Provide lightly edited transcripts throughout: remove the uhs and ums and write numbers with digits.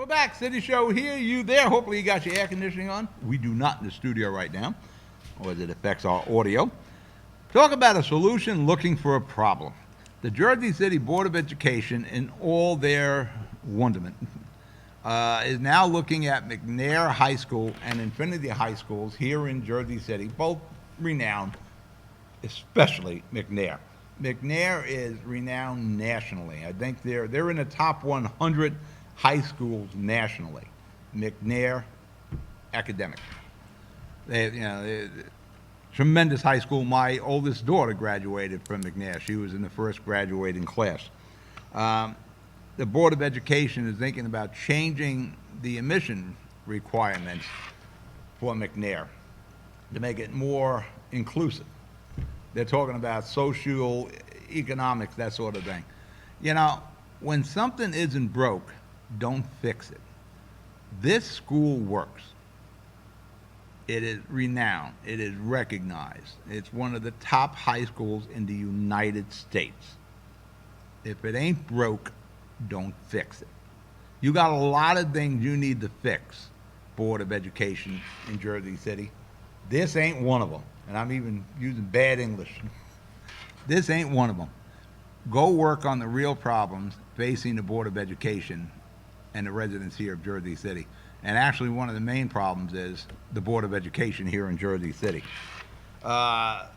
We're back. City Show here, you there. Hopefully you got your air conditioning on. We do not in the studio right now, or as it affects our audio. Talk about a solution looking for a problem. The Jersey City Board of Education, in all their wonderment, is now looking at McNair High School and Infinity High Schools here in Jersey City, both renowned, especially McNair. McNair is renowned nationally. I think they're in the top 100 high schools nationally. McNair Academic. Tremendous high school. My oldest daughter graduated from McNair. She was in the first graduating class. The Board of Education is thinking about changing the admission requirements for McNair to make it more inclusive. They're talking about social economics, that sort of thing. You know, when something isn't broke, don't fix it. This school works. It is renowned. It is recognized. It's one of the top high schools in the United States. If it ain't broke, don't fix it. You got a lot of things you need to fix, Board of Education in Jersey City. This ain't one of them. And I'm even using bad English. This ain't one of them. Go work on the real problems facing the Board of Education and the residents here of Jersey City. And actually, one of the main problems is the Board of Education here in Jersey City. Can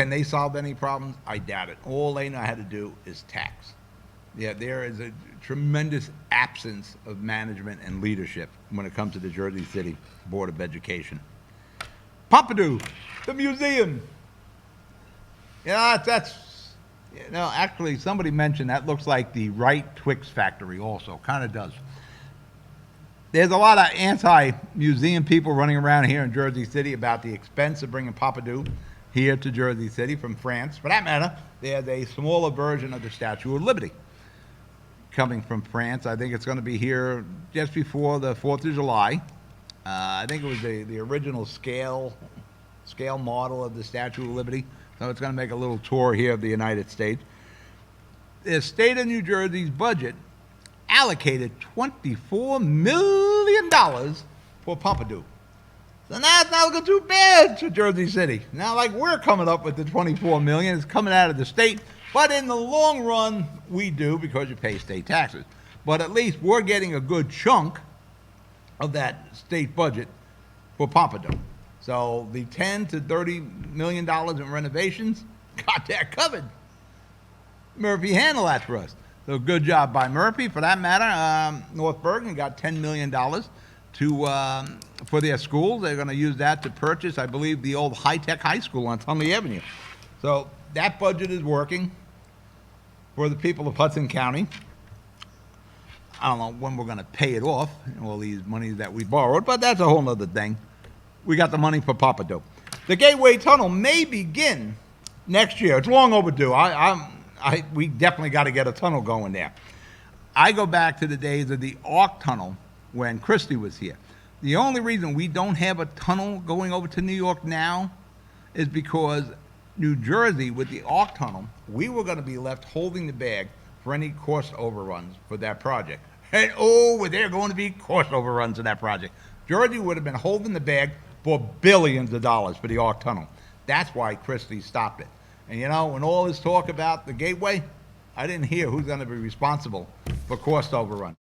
they solve any problems? I doubt it. All they know how to do is tax. Yeah, there is a tremendous absence of management and leadership when it comes to the Jersey City Board of Education. Pompidou, the museum. Actually, somebody mentioned that looks like the Wright Twix factory also. Kind of does. There's a lot of anti-museum people running around here in Jersey City about the expense of bringing Pompidou here to Jersey City from France. For that matter, there's a smaller version of the Statue of Liberty coming from France. I think it's going to be here just before the 4th of July. I think it was the original scale model of the Statue of Liberty. So it's going to make a little tour here of the United States. The state of New Jersey's budget allocated $24 million for Pompidou. So now it's not looking too bad to Jersey City. Now, like we're coming up with the $24 million, it's coming out of the state. But in the long run, we do because you pay state taxes. But at least we're getting a good chunk of that state budget for Pompidou. So the $10 to $30 million in renovations, got that covered. Murphy handled that for us. So good job by Murphy. For that matter, North Bergen got $10 million for their schools. They're going to use that to purchase, I believe, the old high-tech high school on Tunley Avenue. So that budget is working for the people of Hudson County. I don't know when we're going to pay it off, all these monies that we borrowed, but that's a whole other thing. We got the money for Pompidou. The Gateway Tunnel may begin next year. It's long overdue. We definitely got to get a tunnel going there. I go back to the days of the Arc Tunnel when Christie was here. The only reason we don't have a tunnel going over to New York now is because New Jersey, with the Arc Tunnel, we were going to be left holding the bag for any cost overruns for that project. And were there going to be cost overruns in that project? Jersey would have been holding the bag for billions of dollars for the Arc Tunnel. That's why Christie stopped it. And when all this talk about the Gateway, I didn't hear who's going to be responsible for cost overrun.